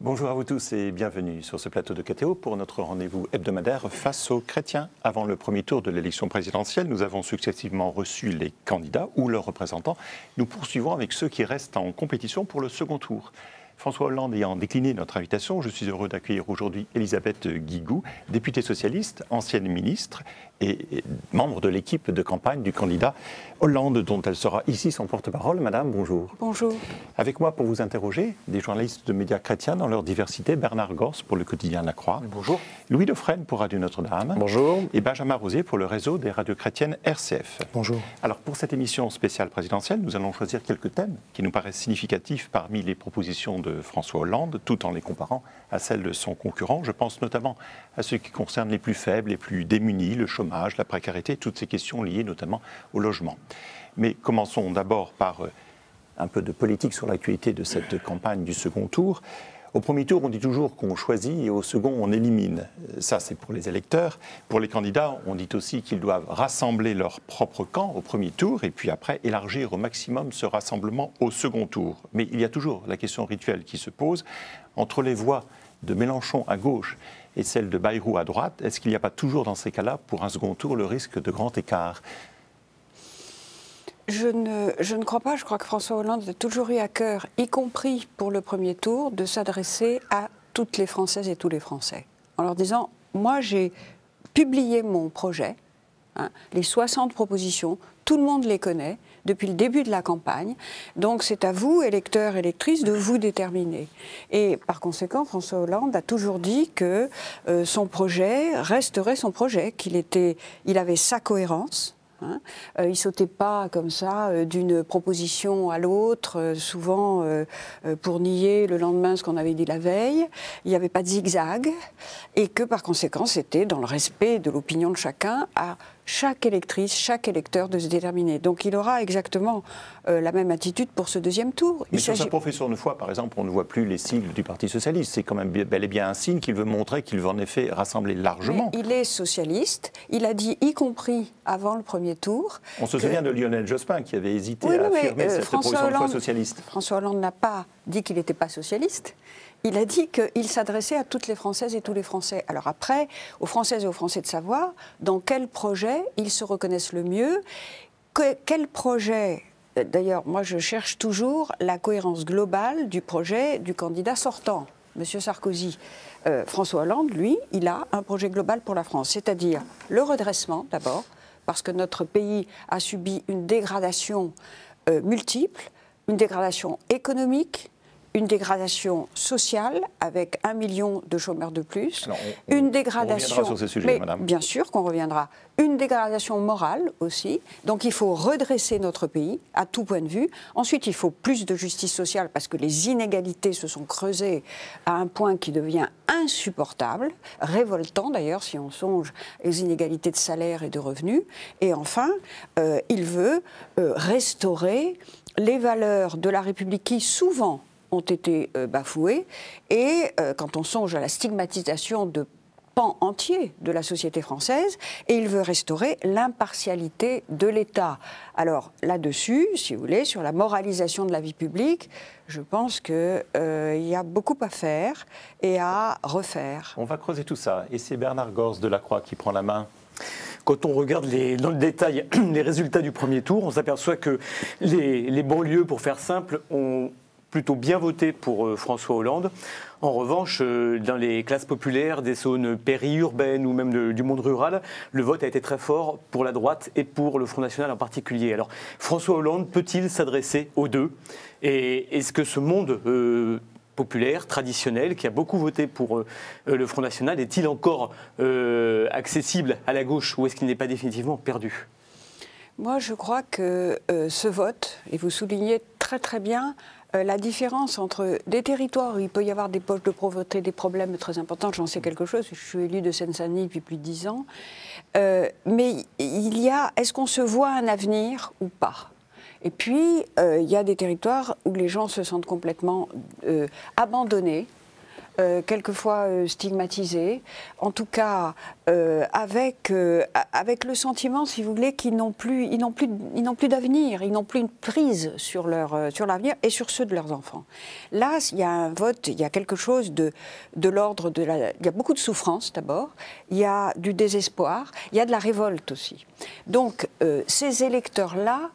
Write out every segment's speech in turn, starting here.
Bonjour à vous tous et bienvenue sur ce plateau de KTO pour notre rendez-vous hebdomadaire face aux chrétiens. Avant le premier tour de l'élection présidentielle, nous avons successivement reçu les candidats ou leurs représentants. Nous poursuivons avec ceux qui restent en compétition pour le second tour. François Hollande ayant décliné notre invitation, je suis heureux d'accueillir aujourd'hui Elisabeth Guigou, députée socialiste, ancienne ministre et membre de l'équipe de campagne du candidat Hollande, dont elle sera ici son porte-parole. Madame, bonjour. Bonjour. Avec moi pour vous interroger, des journalistes de médias chrétiens dans leur diversité, Bernard Gors pour le quotidien La Croix. Bonjour. Louis Dauphren pour Radio Notre-Dame. Bonjour. Et Benjamin Rosier pour le réseau des radios chrétiennes RCF. Bonjour. Alors pour cette émission spéciale présidentielle, nous allons choisir quelques thèmes qui nous paraissent significatifs parmi les propositions de François Hollande, tout en les comparant à celles de son concurrent. Je pense notamment à ceux qui concernent les plus faibles, les plus démunis, le chômage, la précarité, toutes ces questions liées notamment au logement. Mais commençons d'abord par un peu de politique sur l'actualité de cette campagne du second tour. Au premier tour, on dit toujours qu'on choisit et au second, on élimine. Ça, c'est pour les électeurs. Pour les candidats, on dit aussi qu'ils doivent rassembler leur propre camp au premier tour et puis après élargir au maximum ce rassemblement au second tour. Mais il y a toujours la question rituelle qui se pose. Entre les voix de Mélenchon à gauche et celles de Bayrou à droite, est-ce qu'il n'y a pas toujours dans ces cas-là, pour un second tour, le risque de grand écart ? Je ne crois pas. Je crois que François Hollande a toujours eu à cœur, y compris pour le premier tour, de s'adresser à toutes les Françaises et tous les Français. En leur disant, moi j'ai publié mon projet, les 60 propositions, tout le monde les connaît depuis le début de la campagne. Donc c'est à vous, électeurs, électrices, de vous déterminer. Et par conséquent, François Hollande a toujours dit que son projet resterait son projet, qu'il avait sa cohérence. Il ne sautait pas comme ça d'une proposition à l'autre, souvent pour nier le lendemain ce qu'on avait dit la veille. Il n'y avait pas de zigzag et que par conséquent c'était dans le respect de l'opinion de chacun à chaque électrice, chaque électeur de se déterminer. Donc il aura exactement la même attitude pour ce deuxième tour. Mais sur sa profession de foi, par exemple, on ne voit plus les sigles du Parti socialiste. C'est quand même bel et bien un signe qu'il veut montrer qu'il veut en effet rassembler largement. Mais il est socialiste. Il a dit, y compris avant le premier tour... On se souvient de Lionel Jospin qui avait hésité à affirmer cette proposition de foi socialiste. François Hollande n'a pas dit qu'il n'était pas socialiste. Il a dit qu'il s'adressait à toutes les Françaises et tous les Français. Alors après, aux Françaises et aux Français de savoir dans quel projet ils se reconnaissent le mieux, quel projet... D'ailleurs, moi je cherche toujours la cohérence globale du projet du candidat sortant, M. Sarkozy. François Hollande, lui, il a un projet global pour la France, c'est-à-dire le redressement d'abord, parce que notre pays a subi une dégradation multiple, une dégradation économique, une dégradation sociale avec 1 million de chômeurs de plus, alors une dégradation, on reviendra sur ces sujets, mais madame. Bien sûr qu'on reviendra, une dégradation morale aussi, donc il faut redresser notre pays à tout point de vue. Ensuite, il faut plus de justice sociale parce que les inégalités se sont creusées à un point qui devient insupportable, révoltant d'ailleurs si on songe aux inégalités de salaire et de revenus. Et enfin, il veut restaurer les valeurs de la République qui souvent ont été bafoués, et quand on songe à la stigmatisation de pans entiers de la société française, et il veut restaurer l'impartialité de l'État. Alors là-dessus, si vous voulez, sur la moralisation de la vie publique, je pense qu'il y a beaucoup à faire et à refaire. On va creuser tout ça, et c'est Bernard Gors de La Croix qui prend la main. Quand on regarde dans le détail les résultats du premier tour, on s'aperçoit que les banlieues, pour faire simple, ont plutôt bien voté pour François Hollande. En revanche, dans les classes populaires, des zones périurbaines ou même du monde rural, le vote a été très fort pour la droite et pour le Front National en particulier. Alors, François Hollande peut-il s'adresser aux deux ? Et est-ce que ce monde populaire, traditionnel, qui a beaucoup voté pour le Front National, est-il encore accessible à la gauche ou est-ce qu'il n'est pas définitivement perdu ? Moi, je crois que ce vote, et vous soulignez très très bien la différence entre des territoires où il peut y avoir des poches de pauvreté, des problèmes très importants, j'en sais quelque chose, je suis élue de Seine-Saint-Denis depuis plus de 10 ans, mais il y a, est-ce qu'on se voit un avenir ou pas ? Et puis, il y a des territoires où les gens se sentent complètement abandonnés, quelquefois stigmatisés, en tout cas avec le sentiment, si vous voulez, qu'ils n'ont plus d'avenir, ils n'ont plus une prise sur l'avenir et sur ceux de leurs enfants. Là, il y a un vote, il y a quelque chose de l'ordre de la... Il y a beaucoup de souffrance d'abord, il y a du désespoir, il y a de la révolte aussi. Donc ces électeurs-là,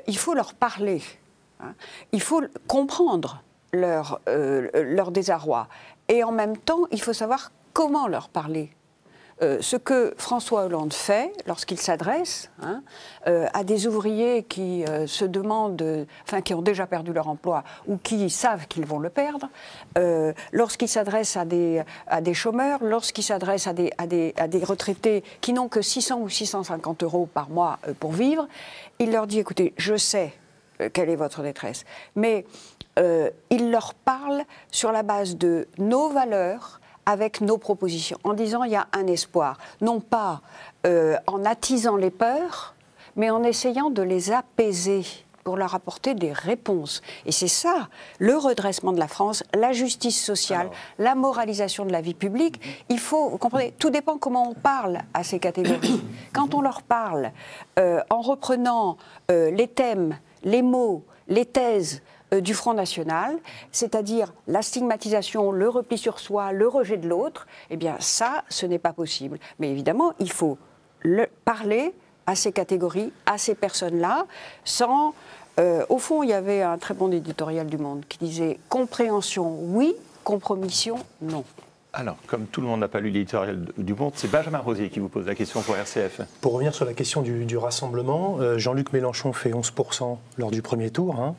il faut leur parler, hein. Il faut comprendre leur désarroi. Et en même temps, il faut savoir comment leur parler. Ce que François Hollande fait lorsqu'il s'adresse à des ouvriers qui se demandent, enfin qui ont déjà perdu leur emploi ou qui savent qu'ils vont le perdre, lorsqu'il s'adresse à des chômeurs, lorsqu'il s'adresse à des retraités qui n'ont que 600 ou 650 € par mois pour vivre, il leur dit, écoutez, je sais quelle est votre détresse, mais il leur parle sur la base de nos valeurs, avec nos propositions, en disant il y a un espoir, non pas en attisant les peurs, mais en essayant de les apaiser pour leur apporter des réponses. Et c'est ça, le redressement de la France, la justice sociale, la moralisation de la vie publique. Il faut, vous comprenez, tout dépend comment on parle à ces catégories. Quand on leur parle en reprenant les thèmes, les mots, les thèses du Front National, c'est-à-dire la stigmatisation, le repli sur soi, le rejet de l'autre, eh bien ça, ce n'est pas possible. Mais évidemment, il faut parler à ces catégories, à ces personnes-là, sans... au fond, il y avait un très bon éditorial du Monde qui disait « compréhension, oui, compromission, non ». Alors, comme tout le monde n'a pas lu l'éditorial du Monde, c'est Benjamin Rosier qui vous pose la question pour RCF. Pour revenir sur la question du rassemblement, Jean-Luc Mélenchon fait 11% lors du premier tour. Hein.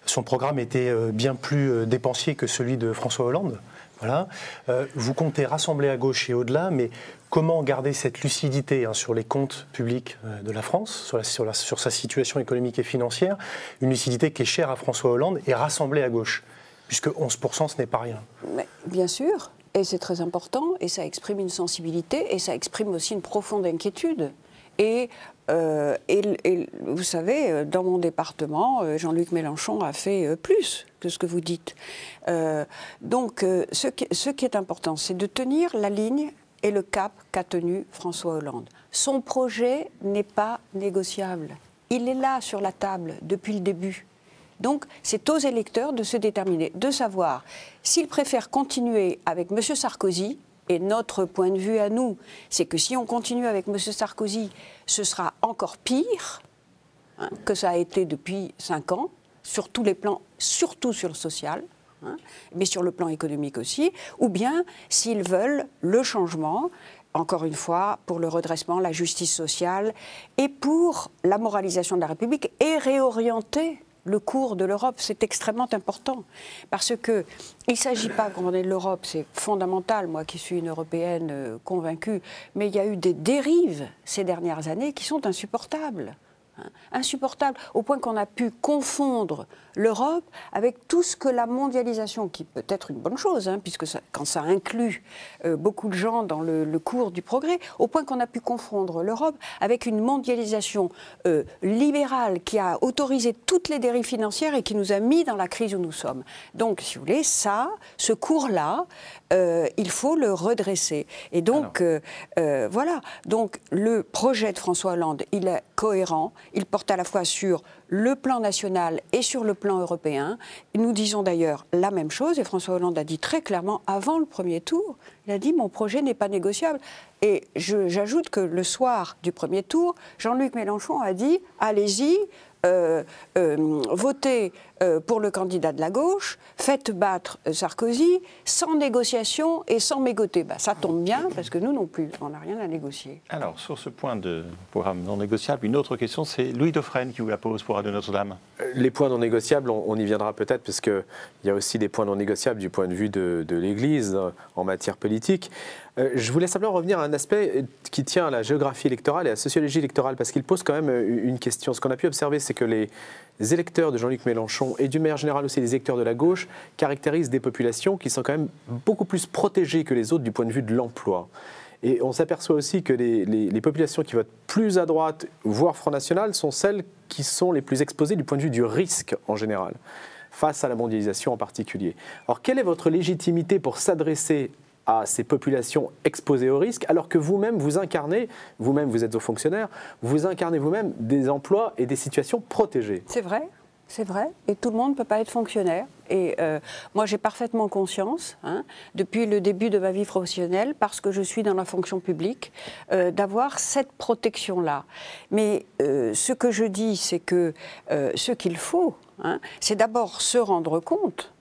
Son programme était bien plus dépensier que celui de François Hollande. Voilà. Vous comptez rassembler à gauche et au-delà, mais comment garder cette lucidité sur les comptes publics de la France, sur sa situation économique et financière, une lucidité qui est chère à François Hollande, et rassembler à gauche, puisque 11% ce n'est pas rien. Mais, bien sûr. Et c'est très important, et ça exprime une sensibilité, et ça exprime aussi une profonde inquiétude. Et vous savez, dans mon département, Jean-Luc Mélenchon a fait plus que ce que vous dites. Donc, ce qui est important, c'est de tenir la ligne et le cap qu'a tenu François Hollande. Son projet n'est pas négociable. Il est là sur la table depuis le début. Donc, c'est aux électeurs de se déterminer, de savoir s'ils préfèrent continuer avec M. Sarkozy, et notre point de vue à nous, c'est que si on continue avec M. Sarkozy, ce sera encore pire que ça a été depuis 5 ans, sur tous les plans, surtout sur le social, mais sur le plan économique aussi, ou bien s'ils veulent le changement, encore une fois, pour le redressement, la justice sociale, et pour la moralisation de la République, et réorienter le cours de l'Europe. C'est extrêmement important, parce qu'il ne s'agit pas, quand on est de l'Europe, c'est fondamental, moi qui suis une Européenne convaincue, mais il y a eu des dérives ces dernières années qui sont insupportables. Insupportable, au point qu'on a pu confondre l'Europe avec tout ce que la mondialisation, qui peut être une bonne chose, puisque quand ça inclut beaucoup de gens dans le cours du progrès, au point qu'on a pu confondre l'Europe avec une mondialisation libérale qui a autorisé toutes les dérives financières et qui nous a mis dans la crise où nous sommes. Donc, si vous voulez, ce cours-là, il faut le redresser. Et donc, voilà. Donc, le projet de François Hollande, il est cohérent. Il porte à la fois sur le plan national et sur le plan européen. Nous disons d'ailleurs la même chose, et François Hollande a dit très clairement avant le premier tour, il a dit « mon projet n'est pas négociable ». Et j'ajoute que le soir du premier tour, Jean-Luc Mélenchon a dit « allez-y, votez pour le candidat de la gauche, faites battre Sarkozy, sans négociation et sans mégoter ». Ça tombe bien, parce que nous non plus, on n'a rien à négocier. Alors, sur ce point de programme non négociable, une autre question, c'est Louis Dauphren qui vous la pose pour Radio Notre-Dame. Les points non négociables, on y viendra peut-être, parce qu'il y a aussi des points non négociables du point de vue de l'Église en matière politique. Je voulais simplement revenir à un aspect qui tient à la géographie électorale et à la sociologie électorale, parce qu'il pose quand même une question. Ce qu'on a pu observer, c'est que les électeurs de Jean-Luc Mélenchon et d'une manière générale aussi les électeurs de la gauche caractérisent des populations qui sont quand même beaucoup plus protégées que les autres du point de vue de l'emploi. Et on s'aperçoit aussi que les populations qui votent plus à droite, voire Front National, sont celles qui sont les plus exposées du point de vue du risque en général. face à la mondialisation en particulier. Alors, quelle est votre légitimité pour s'adresser à ces populations exposées au risque, alors que vous-même, vous incarnez, vous-même, vous êtes aux fonctionnaires, vous incarnez vous-même des emplois et des situations protégées? C'est vrai, et tout le monde ne peut pas être fonctionnaire. Et moi, j'ai parfaitement conscience, depuis le début de ma vie professionnelle, parce que je suis dans la fonction publique, d'avoir cette protection-là. Mais ce que je dis, c'est que ce qu'il faut, c'est d'abord se rendre compte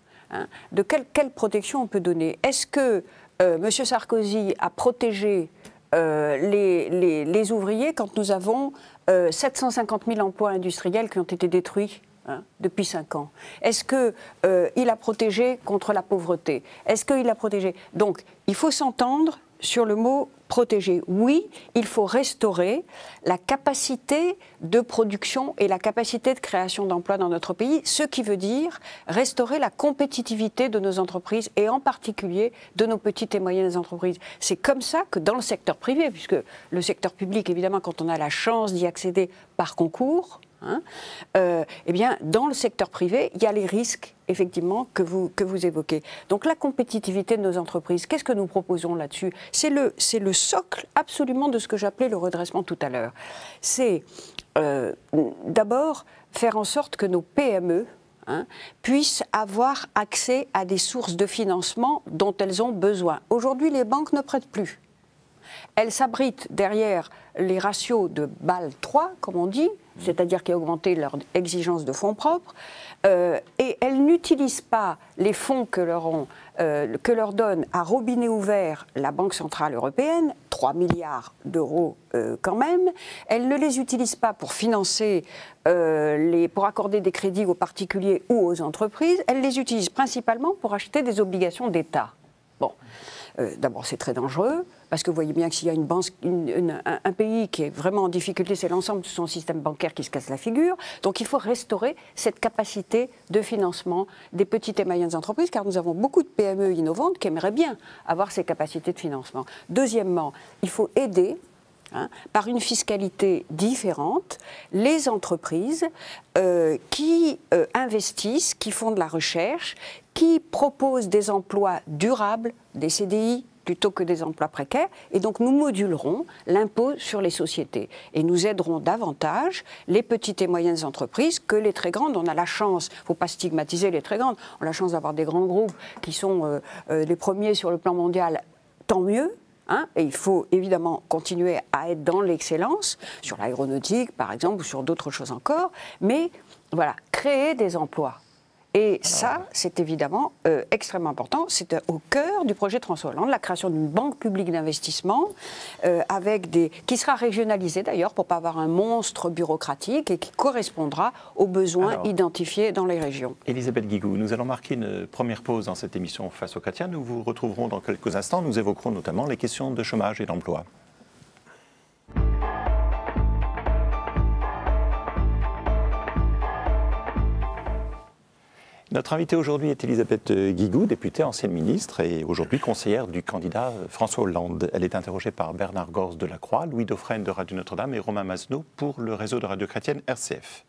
de quelle protection on peut donner. Est-ce que M. Sarkozy a protégé les ouvriers quand nous avons 750 000 emplois industriels qui ont été détruits depuis 5 ans? Est-ce qu'il a protégé contre la pauvreté? Est-ce qu'il a protégé? Donc, il faut s'entendre sur le mot protéger. Oui, il faut restaurer la capacité de production et la capacité de création d'emplois dans notre pays, ce qui veut dire restaurer la compétitivité de nos entreprises et en particulier de nos petites et moyennes entreprises. C'est comme ça que dans le secteur privé, puisque le secteur public, évidemment, quand on a la chance d'y accéder par concours, eh bien, dans le secteur privé, il y a les risques, effectivement, que vous évoquez. Donc la compétitivité de nos entreprises, qu'est-ce que nous proposons là-dessus? C'est le socle absolument de ce que j'appelais le redressement tout à l'heure. C'est d'abord faire en sorte que nos PME puissent avoir accès à des sources de financement dont elles ont besoin. Aujourd'hui, les banques ne prêtent plus. Elles s'abritent derrière les ratios de Bâle 3, comme on dit, c'est-à-dire qui a augmenté leur exigence de fonds propres, et elles n'utilisent pas les fonds que leur donne à robinet ouvert la Banque Centrale Européenne, 3 milliards d'euros quand même. Elles ne les utilisent pas pour financer, pour accorder des crédits aux particuliers ou aux entreprises. Elles les utilisent principalement pour acheter des obligations d'État. Bon. D'abord, c'est très dangereux, parce que vous voyez bien que s'il y a un pays qui est vraiment en difficulté, c'est l'ensemble de son système bancaire qui se casse la figure. Donc il faut restaurer cette capacité de financement des petites et moyennes entreprises, car nous avons beaucoup de PME innovantes qui aimeraient bien avoir ces capacités de financement. Deuxièmement, il faut aider, par une fiscalité différente, les entreprises qui investissent, qui font de la recherche, qui proposent des emplois durables, des CDI, plutôt que des emplois précaires. Et donc nous modulerons l'impôt sur les sociétés. Et nous aiderons davantage les petites et moyennes entreprises que les très grandes. On a la chance, il ne faut pas stigmatiser les très grandes, on a la chance d'avoir des grands groupes qui sont les premiers sur le plan mondial, tant mieux. Et il faut évidemment continuer à être dans l'excellence, sur l'aéronautique par exemple, ou sur d'autres choses encore, mais voilà, créer des emplois. Et ça, c'est évidemment extrêmement important. C'est au cœur du projet de François Hollande, la création d'une banque publique d'investissement qui sera régionalisée d'ailleurs pour ne pas avoir un monstre bureaucratique et qui correspondra aux besoins identifiés dans les régions. Elisabeth Guigou, nous allons marquer une première pause dans cette émission Face aux chrétiens. Nous vous retrouverons dans quelques instants. Nous évoquerons notamment les questions de chômage et d'emploi. Notre invitée aujourd'hui est Elisabeth Guigou, députée, ancienne ministre et aujourd'hui conseillère du candidat François Hollande. Elle est interrogée par Bernard Gorce de la Croix, Louis Dauphren de Radio Notre-Dame et Romain Masneau pour le réseau de radio chrétienne RCF.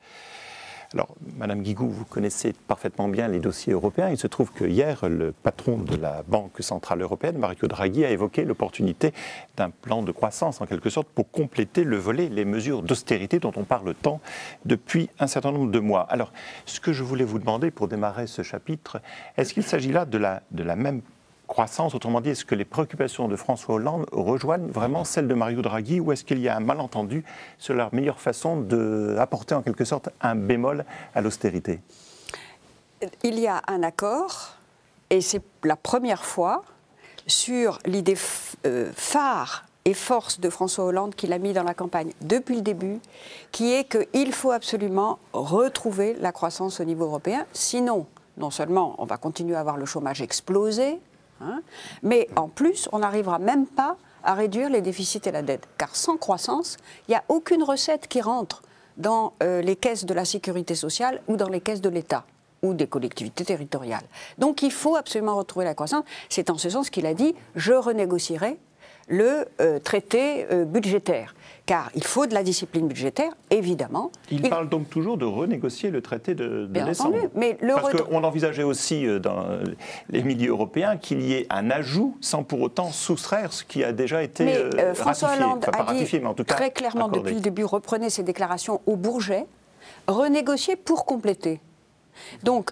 Alors, Madame Guigou, vous connaissez parfaitement bien les dossiers européens. Il se trouve que hier, le patron de la Banque Centrale Européenne, Mario Draghi, a évoqué l'opportunité d'un plan de croissance, en quelque sorte, pour compléter le volet, les mesures d'austérité dont on parle tant depuis un certain nombre de mois. Alors, ce que je voulais vous demander pour démarrer ce chapitre, est-ce qu'il s'agit là de la même croissance, autrement dit, est-ce que les préoccupations de François Hollande rejoignent vraiment celles de Mario Draghi ou est-ce qu'il y a un malentendu sur la meilleure façon d'apporter en quelque sorte un bémol à l'austérité? Il y a un accord, et c'est la première fois, sur l'idée phare et force de François Hollande qu'il a mis dans la campagne depuis le début, qui est qu'il faut absolument retrouver la croissance au niveau européen, sinon, non seulement on va continuer à avoir le chômage exploser, mais en plus, on n'arrivera même pas à réduire les déficits et la dette. Car sans croissance, il n'y a aucune recette qui rentre dans les caisses de la sécurité sociale ou dans les caisses de l'État ou des collectivités territoriales. Donc il faut absolument retrouver la croissance. C'est en ce sens qu'il a dit « je renégocierai le traité budgétaire. Car il faut de la discipline budgétaire, évidemment. Il parle donc toujours de renégocier le traité de décembre. Entendu, mais parce qu'on envisageait aussi dans les milieux européens qu'il y ait un ajout sans pour autant soustraire ce qui a déjà été François ratifié. Hollande Enfin, a dit mais en tout cas très clairement accordé. depuis le début, reprenez ses déclarations au Bourget, renégocier pour compléter. Donc,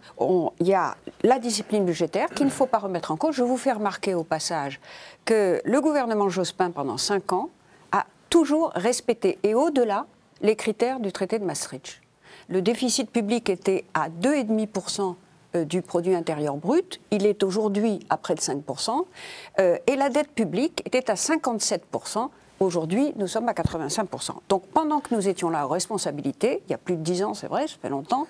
il y a la discipline budgétaire qu'il ne faut pas remettre en cause. Je vous fais remarquer au passage que le gouvernement Jospin, pendant 5 ans, a toujours respecté, et au-delà, les critères du traité de Maastricht. Le déficit public était à 2,5% du produit intérieur brut. Il est aujourd'hui à près de 5%. Et la dette publique était à 57%. Aujourd'hui, nous sommes à 85%. Donc, pendant que nous étions là aux responsabilités, il y a plus de 10 ans, c'est vrai, ça fait longtemps,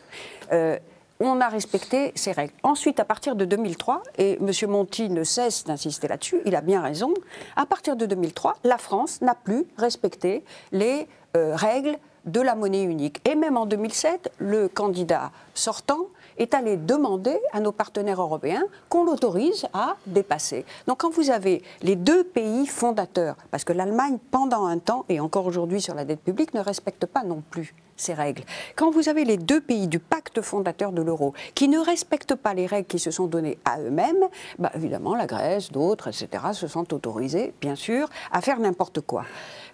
on a respecté ces règles. Ensuite, à partir de 2003, et M. Monti ne cesse d'insister là-dessus, il a bien raison, à partir de 2003, la France n'a plus respecté les règles de la monnaie unique. Et même en 2007, le candidat sortant est allé demander à nos partenaires européens qu'on l'autorise à dépasser. Donc quand vous avez les 2 pays fondateurs, parce que l'Allemagne, pendant un temps, et encore aujourd'hui sur la dette publique, ne respecte pas non plus ces règles. Quand vous avez les 2 pays du pacte fondateur de l'euro qui ne respectent pas les règles qui se sont données à eux-mêmes, évidemment la Grèce, d'autres, etc., se sont autorisés, bien sûr, à faire n'importe quoi.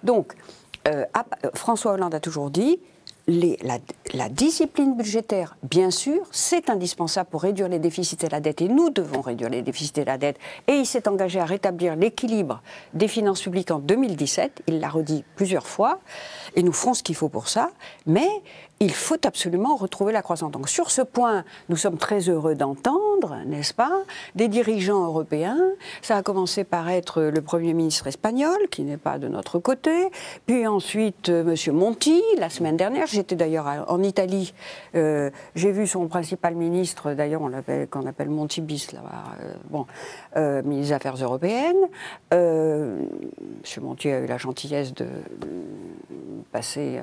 Donc, François Hollande a toujours dit la discipline budgétaire, bien sûr, c'est indispensable pour réduire les déficits et la dette, et nous devons réduire les déficits et la dette. Et il s'est engagé à rétablir l'équilibre des finances publiques en 2017, il l'a redit plusieurs fois, et nous ferons ce qu'il faut pour ça, mais il faut absolument retrouver la croissance. Donc sur ce point, nous sommes très heureux d'entendre, n'est-ce pas, des dirigeants européens. Ça a commencé par être le Premier ministre espagnol, qui n'est pas de notre côté, puis ensuite M. Monti, la semaine dernière. J'étais d'ailleurs en Italie, j'ai vu son principal ministre, d'ailleurs qu'on appelle Monti bis, là-bas, ministre des Affaires européennes. M. Monti a eu la gentillesse de passer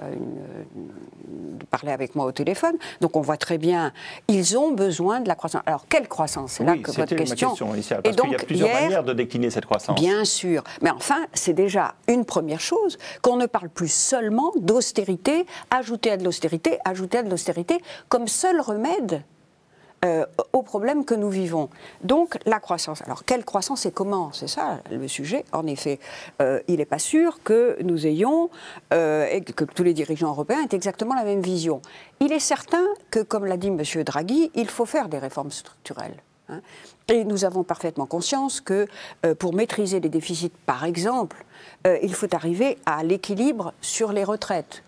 de parler avec moi au téléphone. Donc on voit très bien, ils ont besoin de la croissance. Alors quelle croissance? C'est là que votre question. Ma question, Alicia, parce qu'il y a plusieurs manières de décliner cette croissance. Bien sûr. Mais enfin, c'est déjà une première chose qu'on ne parle plus seulement d'austérité, ajouter à de l'austérité, ajouter à de l'austérité, comme seul remède aux problèmes que nous vivons. Donc, la croissance. Alors, quelle croissance et comment? C'est ça le sujet. En effet, il n'est pas sûr que nous ayons, et que tous les dirigeants européens aient exactement la même vision. Il est certain que, comme l'a dit M. Draghi, il faut faire des réformes structurelles. Hein. Et nous avons parfaitement conscience que pour maîtriser les déficits, par exemple, il faut arriver à l'équilibre sur les retraites.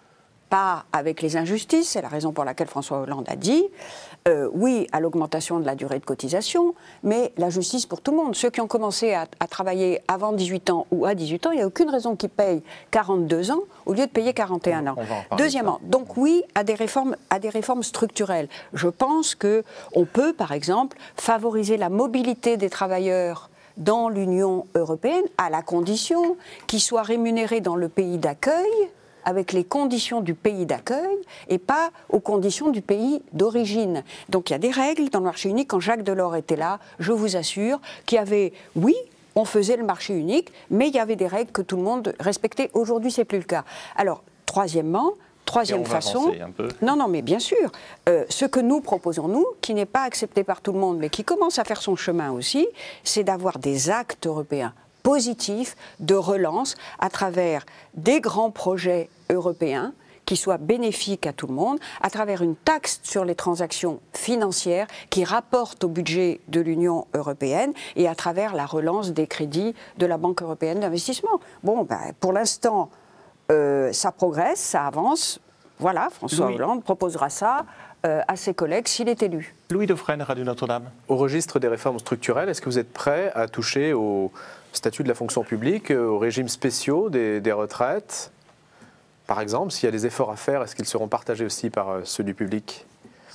Pas avec les injustices, c'est la raison pour laquelle François Hollande a dit oui à l'augmentation de la durée de cotisation, mais la justice pour tout le monde. Ceux qui ont commencé à travailler avant 18 ans ou à 18 ans, il n'y a aucune raison qu'ils payent 42 ans au lieu de payer 41 ans. Deuxièmement, donc oui à des réformes structurelles. Je pense qu'on peut, par exemple, favoriser la mobilité des travailleurs dans l'Union européenne à la condition qu'ils soient rémunérés dans le pays d'accueil avec les conditions du pays d'accueil et pas aux conditions du pays d'origine. Donc il y a des règles dans le marché unique. Quand Jacques Delors était là, je vous assure qu'il y avait, oui, on faisait le marché unique, mais il y avait des règles que tout le monde respectait. Aujourd'hui, c'est plus le cas. Alors, troisième façon, non, mais bien sûr, ce que nous proposons, nous, qui n'est pas accepté par tout le monde, mais qui commence à faire son chemin aussi, c'est d'avoir des actes européens positifs de relance à travers des grands projets européens qui soient bénéfiques à tout le monde, à travers une taxe sur les transactions financières qui rapporte au budget de l'Union européenne et à travers la relance des crédits de la Banque européenne d'investissement. Bon, pour l'instant, ça progresse, ça avance. Voilà, François Hollande proposera ça à ses collègues s'il est élu. Louis Dauphren, Radio Notre-Dame. Au registre des réformes structurelles, est-ce que vous êtes prêt à toucher au statut de la fonction publique, aux régimes spéciaux des retraites? Par exemple, s'il y a des efforts à faire, est-ce qu'ils seront partagés aussi par ceux du public?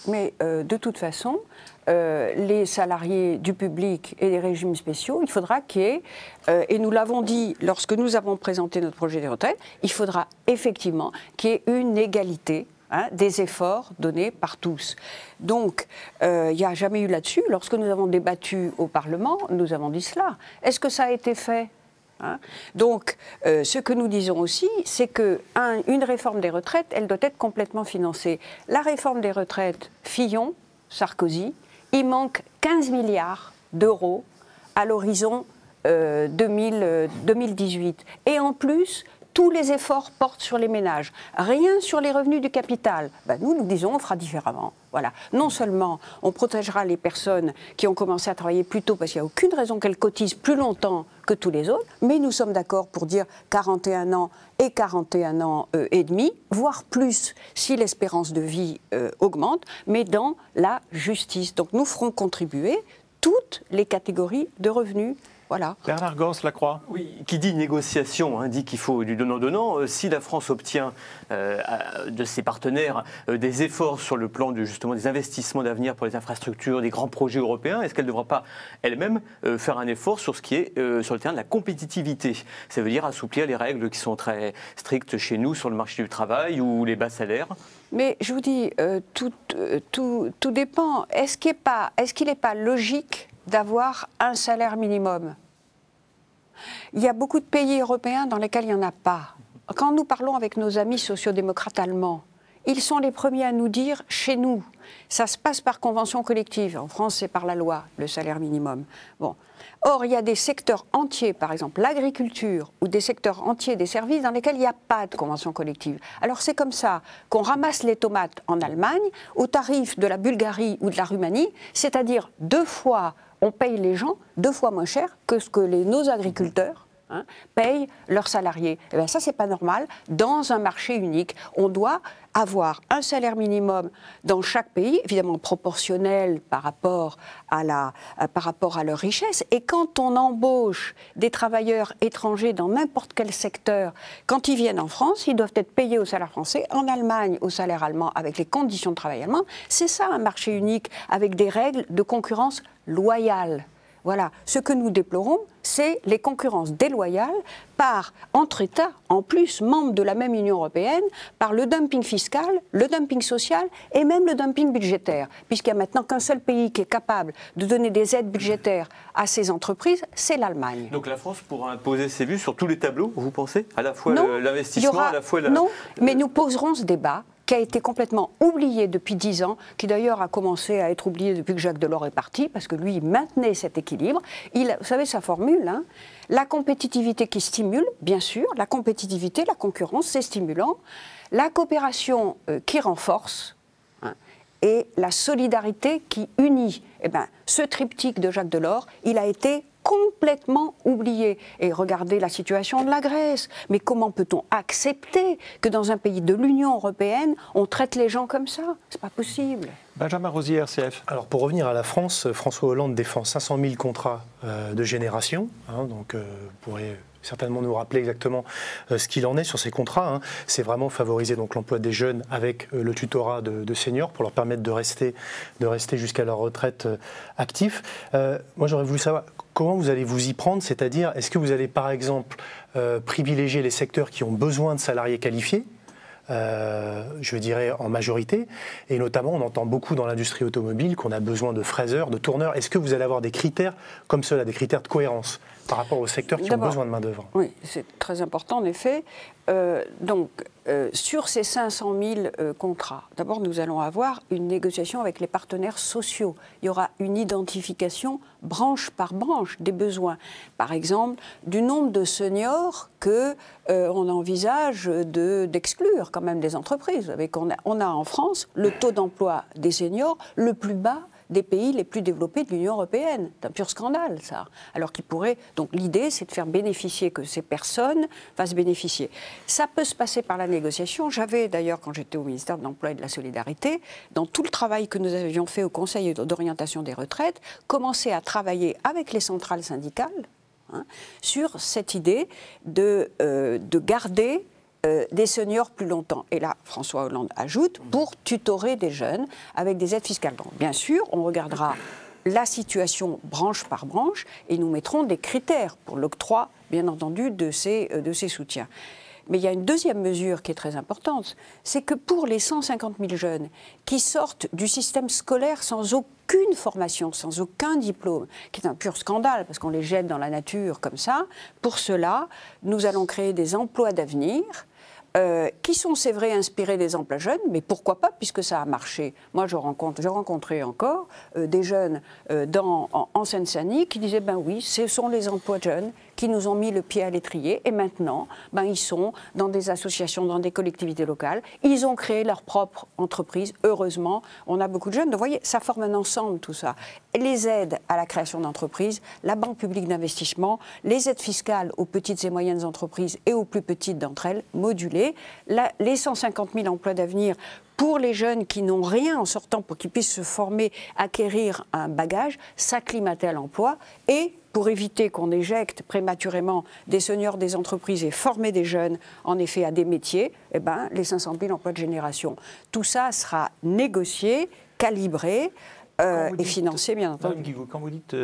Mais de toute façon, les salariés du public et des régimes spéciaux, il faudra qu'il y ait, et nous l'avons dit lorsque nous avons présenté notre projet des retraites, il faudra effectivement qu'il y ait une égalité des efforts donnés par tous. Donc, il n'y a jamais eu là-dessus. Lorsque nous avons débattu au Parlement, nous avons dit cela. Est-ce que ça a été fait ? Hein. Donc, ce que nous disons aussi, c'est qu'une réforme des retraites, elle doit être complètement financée. La réforme des retraites, Fillon, Sarkozy, il manque 15 milliards d'euros à l'horizon 2018. Et en plus, tous les efforts portent sur les ménages, rien sur les revenus du capital. Ben nous disons, on fera différemment. Voilà. Non seulement on protégera les personnes qui ont commencé à travailler plus tôt, parce qu'il n'y a aucune raison qu'elles cotisent plus longtemps que tous les autres, mais nous sommes d'accord pour dire 41 ans et 41 ans et demi, voire plus si l'espérance de vie augmente, mais dans la justice. Donc nous ferons contribuer toutes les catégories de revenus. Voilà. Bernard Gosse-Lacroix. Oui, qui dit négociation, hein, dit qu'il faut du donnant-donnant. Si la France obtient de ses partenaires des efforts sur le plan justement des investissements d'avenir pour les infrastructures, des grands projets européens, est-ce qu'elle ne devra pas elle-même faire un effort sur ce qui est sur le terrain de la compétitivité? Ça veut dire assouplir les règles qui sont très strictes chez nous sur le marché du travail ou les bas salaires? Mais je vous dis, tout dépend. Est-ce qu'il n'est pas logique d'avoir un salaire minimum? Il y a beaucoup de pays européens dans lesquels il n'y en a pas. Quand nous parlons avec nos amis sociodémocrates allemands, ils sont les premiers à nous dire, chez nous, ça se passe par convention collective. En France, c'est par la loi, le salaire minimum. Bon. Or, il y a des secteurs entiers, par exemple l'agriculture, ou des secteurs entiers des services dans lesquels il n'y a pas de convention collective. Alors c'est comme ça qu'on ramasse les tomates en Allemagne au tarif de la Bulgarie ou de la Roumanie, c'est-à-dire 2 fois, on paye les gens 2 fois moins cher que ce que nos agriculteurs payent leurs salariés. Et bien ça, c'est pas normal. Dans un marché unique, on doit avoir un salaire minimum dans chaque pays, évidemment proportionnel par rapport à leur richesse. Et quand on embauche des travailleurs étrangers dans n'importe quel secteur, quand ils viennent en France, ils doivent être payés au salaire français, en Allemagne au salaire allemand, avec les conditions de travail allemandes. C'est ça un marché unique, avec des règles de concurrence loyale. Voilà. Ce que nous déplorons, c'est les concurrences déloyales entre États, en plus membres de la même Union européenne, par le dumping fiscal, le dumping social et même le dumping budgétaire. Puisqu'il n'y a maintenant qu'un seul pays qui est capable de donner des aides budgétaires à ces entreprises, c'est l'Allemagne. Donc la France pourra imposer ses vues sur tous les tableaux, vous pensez? À la fois l'investissement, à la fois la... Non, mais nous poserons ce débat qui a été complètement oublié depuis 10 ans, qui d'ailleurs a commencé à être oublié depuis que Jacques Delors est parti, parce que lui, il maintenait cet équilibre. Vous savez sa formule, hein, la compétitivité qui stimule, bien sûr, la compétitivité, la concurrence, c'est stimulant, la coopération qui renforce, hein, et la solidarité qui unit. Eh bien, ce triptyque de Jacques Delors, il a été complètement oublié. Et regardez la situation de la Grèce. Mais comment peut-on accepter que dans un pays de l'Union européenne, on traite les gens comme ça? C'est pas possible. Benjamin Rosier, RCF. Alors pour revenir à la France, François Hollande défend 500 000 contrats de génération. Hein, donc vous pourrez certainement nous rappeler exactement ce qu'il en est sur ces contrats. Hein. C'est vraiment favoriser donc l'emploi des jeunes avec le tutorat de seniors pour leur permettre de rester jusqu'à leur retraite actifs. Moi j'aurais voulu savoir comment vous allez vous y prendre, c'est-à-dire est-ce que vous allez par exemple privilégier les secteurs qui ont besoin de salariés qualifiés, je dirais en majorité, et notamment on entend beaucoup dans l'industrie automobile qu'on a besoin de fraiseurs, de tourneurs. Est-ce que vous allez avoir des critères comme cela, des critères de cohérence par rapport aux secteurs qui ont besoin de main-d'œuvre? Oui, c'est très important en effet. Sur ces 500 000 contrats, d'abord nous allons avoir une négociation avec les partenaires sociaux. Il y aura une identification branche par branche des besoins. Par exemple, du nombre de seniors qu'on envisage d'exclure quand même des entreprises. On a en France le taux d'emploi des seniors le plus bas des pays les plus développés de l'Union européenne. C'est un pur scandale, ça. Alors qu'il pourrait... Donc l'idée, c'est de faire bénéficier, que ces personnes fassent bénéficier. Ça peut se passer par la négociation. J'avais d'ailleurs, quand j'étais au ministère de l'Emploi et de la Solidarité, dans tout le travail que nous avions fait au Conseil d'orientation des retraites, commencé à travailler avec les centrales syndicales, hein, sur cette idée de garder des seniors plus longtemps. Et là, François Hollande ajoute, pour tutorer des jeunes avec des aides fiscales. Donc, bien sûr, on regardera la situation branche par branche et nous mettrons des critères pour l'octroi, bien entendu, de ces soutiens. Mais il y a une deuxième mesure qui est très importante, c'est que pour les 150 000 jeunes qui sortent du système scolaire sans aucune formation, sans aucun diplôme, qui est un pur scandale parce qu'on les jette dans la nature comme ça, pour cela, nous allons créer des emplois d'avenir. Qui sont, c'est vrai, inspirés des emplois jeunes, mais pourquoi pas, puisque ça a marché. Moi, j'ai rencontré encore des jeunes en Seine-Saint-Denis qui disaient, ben oui, ce sont les emplois jeunes qui nous ont mis le pied à l'étrier, et maintenant, ben, ils sont dans des associations, dans des collectivités locales, ils ont créé leur propre entreprise, heureusement, on a beaucoup de jeunes, donc vous voyez, ça forme un ensemble tout ça. Les aides à la création d'entreprises, la Banque publique d'investissement, les aides fiscales aux petites et moyennes entreprises et aux plus petites d'entre elles, modulées, les 150 000 emplois d'avenir pour les jeunes qui n'ont rien en sortant, pour qu'ils puissent se former, acquérir un bagage, s'acclimater à l'emploi, et pour éviter qu'on éjecte prématurément des seniors des entreprises et former des jeunes, en effet, à des métiers, eh ben, les 500 000 emplois de génération. Tout ça sera négocié, calibré, et financé, bien entendu. Madame Guigou, quand vous dites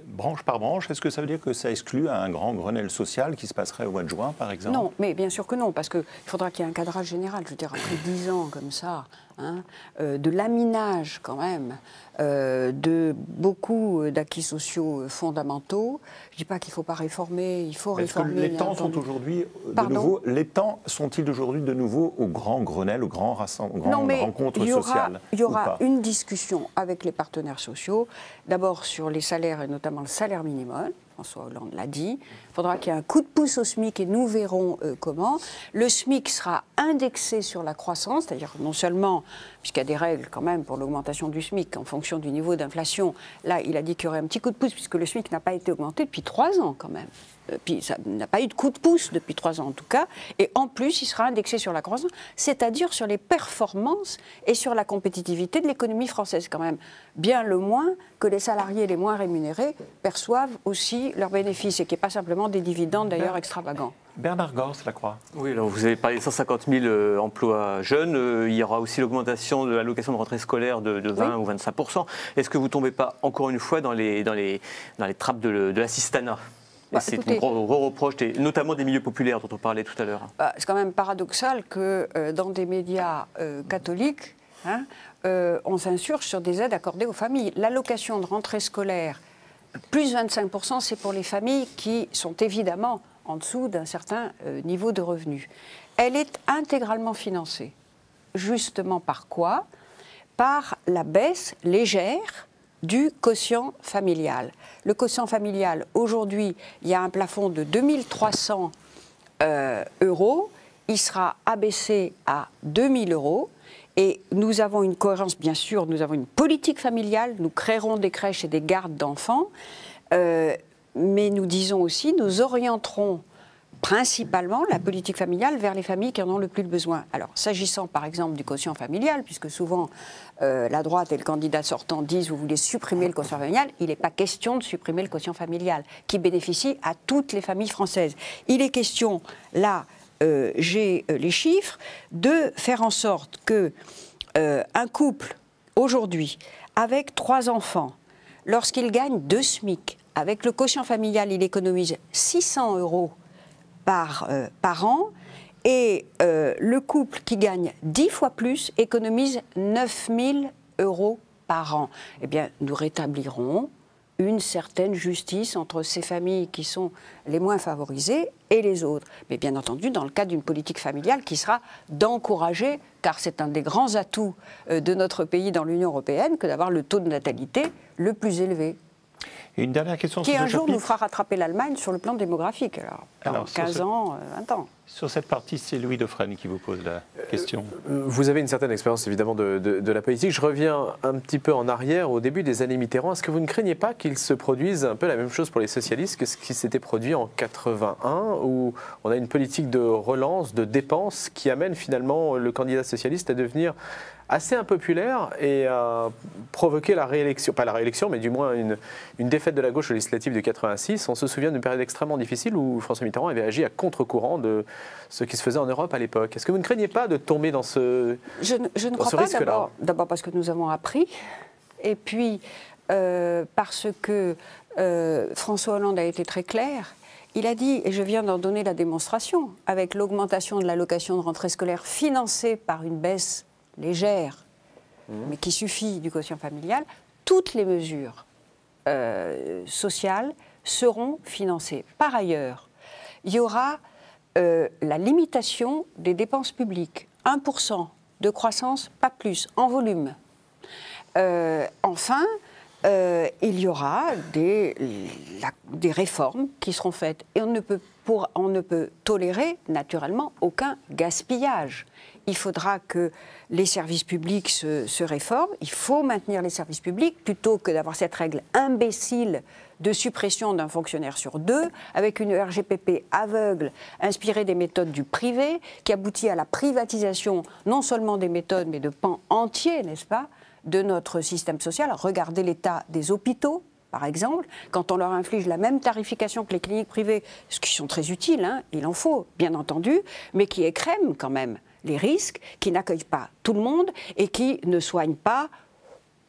branche par branche, est-ce que ça veut dire que ça exclut un grand Grenelle social qui se passerait au mois de juin, par exemple? Non, mais bien sûr que non, parce qu'il faudra qu'il y ait un cadrage général. Je veux dire, après 10 ans comme ça, hein, de laminage quand même, de beaucoup d'acquis sociaux fondamentaux. Je ne dis pas qu'il ne faut pas réformer, il faut réformer. Les temps sont aujourd'hui de nouveau. Les temps sont-ils aujourd'hui de nouveau au grand Grenelle, au grand rassemblement, rencontre sociale? Il y aura une discussion avec les partenaires sociaux, d'abord sur les salaires et notamment le salaire minimum. François Hollande l'a dit. Il faudra qu'il y ait un coup de pouce au SMIC et nous verrons comment. Le SMIC sera indexé sur la croissance, c'est-à-dire non seulement, puisqu'il y a des règles quand même pour l'augmentation du SMIC en fonction du niveau d'inflation, là il a dit qu'il y aurait un petit coup de pouce puisque le SMIC n'a pas été augmenté depuis 3 ans quand même. Puis ça n'a pas eu de coup de pouce depuis 3 ans en tout cas, et en plus il sera indexé sur la croissance, c'est-à-dire sur les performances et sur la compétitivité de l'économie française quand même. Bien le moins que les salariés les moins rémunérés perçoivent aussi leurs bénéfices et qu'il n'y ait pas simplement des dividendes d'ailleurs extravagants. Bernard Gors, la Croix. Oui, alors vous avez parlé de 150 000 emplois jeunes. Il y aura aussi l'augmentation de l'allocation de rentrée scolaire de 20 ou 25%. Est-ce que vous ne tombez pas encore une fois dans les trappes de l'assistanat? C'est un gros reproche, notamment des milieux populaires dont on parlait tout à l'heure. C'est quand même paradoxal que dans des médias catholiques, hein, on s'insurge sur des aides accordées aux familles. L'allocation de rentrée scolaire, plus 25%, c'est pour les familles qui sont évidemment en dessous d'un certain niveau de revenus. Elle est intégralement financée. Justement par quoi? Par la baisse légère du quotient familial. Le quotient familial, aujourd'hui, il y a un plafond de 2 300 euros. Il sera abaissé à 2 000 euros. Et nous avons une cohérence, bien sûr, nous avons une politique familiale, nous créerons des crèches et des gardes d'enfants, mais nous disons aussi, nous orienterons principalement la politique familiale vers les familles qui en ont le plus besoin. Alors, s'agissant par exemple du quotient familial, puisque souvent la droite et le candidat sortant disent vous voulez supprimer le quotient familial, il n'est pas question de supprimer le quotient familial, qui bénéficie à toutes les familles françaises. Il est question, là, j'ai les chiffres, de faire en sorte que un couple, aujourd'hui, avec 3 enfants, lorsqu'il gagne 2 SMIC, avec le quotient familial, il économise 600 euros par an, et le couple qui gagne 10 fois plus économise 9 000 euros par an. Eh bien, nous rétablirons une certaine justice entre ces familles qui sont les moins favorisées et les autres. Mais bien entendu, dans le cadre d'une politique familiale qui sera d'encourager, car c'est un des grands atouts de notre pays dans l'Union européenne, que d'avoir le taux de natalité le plus élevé. Et une dernière question. Qui un jour nous fera rattraper l'Allemagne sur le plan démographique, alors 15 ans, 20 ans. Sur cette partie, c'est Louis Dauphren qui vous pose la question. Vous avez une certaine expérience évidemment de la politique. Je reviens un petit peu en arrière, au début des années Mitterrand. Est-ce que vous ne craignez pas qu'il se produise un peu la même chose pour les socialistes que ce qui s'était produit en 81, où on a une politique de relance, de dépenses, qui amène finalement le candidat socialiste à devenir assez impopulaire et à provoquer la réélection, pas la réélection, mais du moins une défaite de la gauche aux législatives de 86. On se souvient d'une période extrêmement difficile où François Mitterrand avait agi à contre-courant de ce qui se faisait en Europe à l'époque. Est-ce que vous ne craignez pas de tomber dans ce Je ne crois pas, d'abord parce que nous avons appris, et puis parce que François Hollande a été très clair. Il a dit, et je viens d'en donner la démonstration, avec l'augmentation de l'allocation de rentrée scolaire financée par une baisse légère, mais qui suffit du quotient familial, toutes les mesures sociales seront financées. Par ailleurs, il y aura la limitation des dépenses publiques. 1% de croissance, pas plus, en volume. Enfin, il y aura des réformes qui seront faites. Et on ne peut tolérer, naturellement, aucun gaspillage. Il faudra que les services publics se réforment. Il faut maintenir les services publics plutôt que d'avoir cette règle imbécile de suppression d'un fonctionnaire sur 2, avec une RGPP aveugle, inspirée des méthodes du privé, qui aboutit à la privatisation non seulement des méthodes, mais de pans entiers, n'est-ce pas, de notre système social. Regardez l'état des hôpitaux, par exemple, quand on leur inflige la même tarification que les cliniques privées, ce qui sont très utiles, hein, il en faut, bien entendu, mais qui écrèment quand même les risques, qui n'accueillent pas tout le monde et qui ne soignent pas,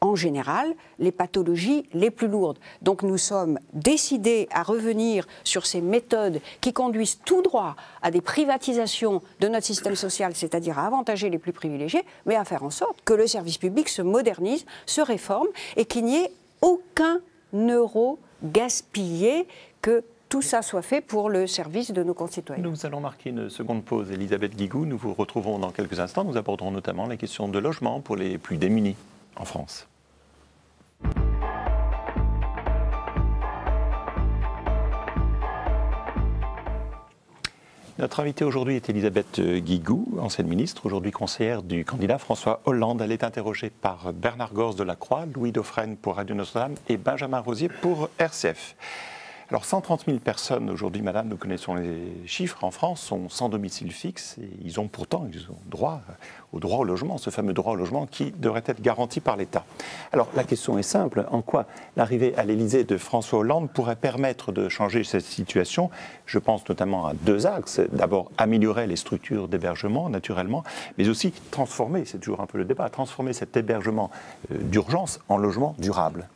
en général, les pathologies les plus lourdes. Donc nous sommes décidés à revenir sur ces méthodes qui conduisent tout droit à des privatisations de notre système social, c'est-à-dire à avantager les plus privilégiés, mais à faire en sorte que le service public se modernise, se réforme et qu'il n'y ait aucun euro gaspillé, que tout ça soit fait pour le service de nos concitoyens. Nous allons marquer une seconde pause. Elisabeth Guigou, nous vous retrouvons dans quelques instants. Nous aborderons notamment les questions de logement pour les plus démunis en France. Notre invitée aujourd'hui est Elisabeth Guigou, ancienne ministre, aujourd'hui conseillère du candidat François Hollande. Elle est interrogée par Bernard Gors de la Croix, Louis Dauphren pour Radio Notre-Dame et Benjamin Rosier pour RCF. Alors 130 000 personnes aujourd'hui, madame, nous connaissons les chiffres, en France, sont sans domicile fixe et ils ont droit au logement, ce fameux droit au logement qui devrait être garanti par l'État. Alors la question est simple, en quoi l'arrivée à l'Élysée de François Hollande pourrait permettre de changer cette situation? Je pense notamment à 2 axes. D'abord, améliorer les structures d'hébergement, naturellement, mais aussi transformer, c'est toujours un peu le débat, transformer cet hébergement d'urgence en logement durable.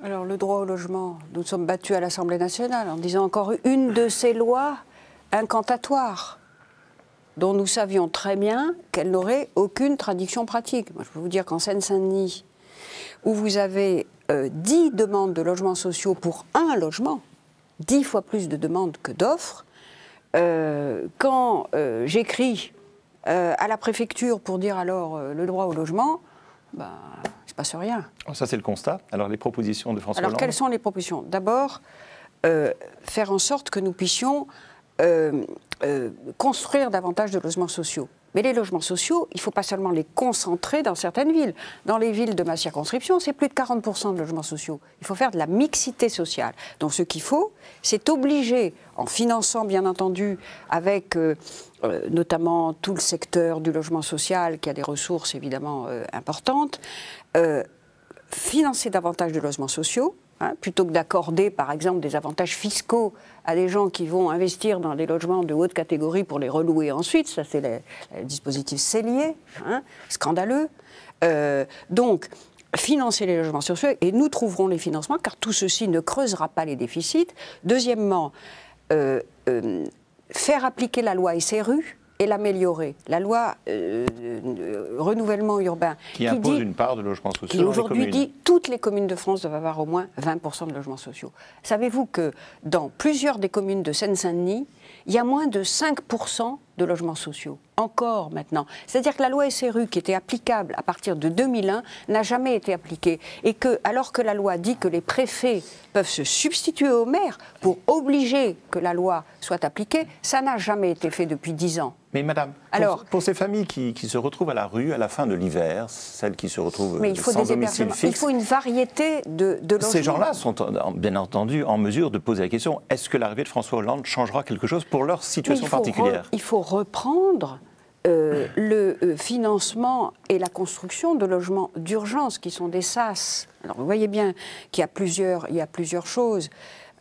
Alors, le droit au logement, nous sommes battus à l'Assemblée nationale en disant encore une de ces lois incantatoires, dont nous savions très bien qu'elle n'aurait aucune traduction pratique. Moi, je peux vous dire qu'en Seine-Saint-Denis, où vous avez 10 demandes de logements sociaux pour un logement, 10 fois plus de demandes que d'offres, quand j'écris à la préfecture pour dire alors le droit au logement, ben, il ne se passe rien. Ça, c'est le constat. Alors, les propositions de François Hollande. Alors, quelles sont les propositions? D'abord, faire en sorte que nous puissions construire davantage de logements sociaux. Mais les logements sociaux, il ne faut pas seulement les concentrer dans certaines villes. Dans les villes de ma circonscription, c'est plus de 40% de logements sociaux. Il faut faire de la mixité sociale. Donc ce qu'il faut, c'est obliger, en finançant bien entendu, avec notamment tout le secteur du logement social, qui a des ressources évidemment importantes, financer davantage de logements sociaux, hein, plutôt que d'accorder, par exemple, des avantages fiscaux à des gens qui vont investir dans des logements de haute catégorie pour les relouer ensuite. Ça, c'est le dispositif Sellier, hein, scandaleux. Donc, financer les logements sociaux, et nous trouverons les financements, car tout ceci ne creusera pas les déficits. Deuxièmement, faire appliquer la loi SRU, et l'améliorer. La loi renouvellement urbain qui impose une part de logements sociaux. Qui aujourd'hui dit toutes les communes de France doivent avoir au moins 20% de logements sociaux. Savez-vous que dans plusieurs des communes de Seine-Saint-Denis, il y a moins de 5% de logements sociaux, encore maintenant. C'est-à-dire que la loi SRU, qui était applicable à partir de 2001, n'a jamais été appliquée. Et que, alors que la loi dit que les préfets peuvent se substituer aux maires pour obliger que la loi soit appliquée, ça n'a jamais été fait depuis 10 ans. Mais madame, pour ces familles qui se retrouvent à la rue à la fin de l'hiver, celles qui se retrouvent sans domicile fixe... Il faut une variété de logements. Ces gens-là sont bien entendu en mesure de poser la question, est-ce que l'arrivée de François Hollande changera quelque chose pour leur situation particulière? Il faut reprendre le financement et la construction de logements d'urgence qui sont des SAS. Alors vous voyez bien qu'il y a plusieurs choses.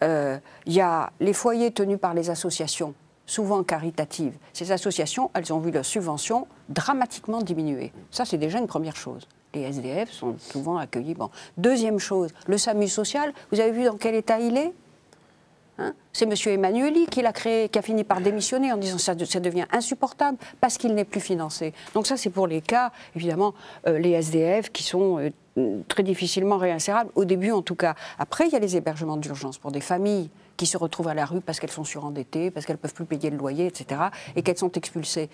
Il y a les foyers tenus par les associations, souvent caritatives. Ces associations, elles ont vu leurs subventions dramatiquement diminuer. Ça, c'est déjà une première chose. Les SDF sont souvent accueillis. Bon. Deuxième chose, le SAMU social, vous avez vu dans quel état il est, hein? C'est M. Emmanueli qui l'a créé, qui a fini par démissionner en disant ça devient insupportable parce qu'il n'est plus financé. Donc ça, c'est pour les cas, évidemment, les SDF qui sont très difficilement réinsérables, au début en tout cas. Après, il y a les hébergements d'urgence pour des familles qui se retrouvent à la rue parce qu'elles sont surendettées, parce qu'elles ne peuvent plus payer le loyer, etc., et qu'elles sont expulsées.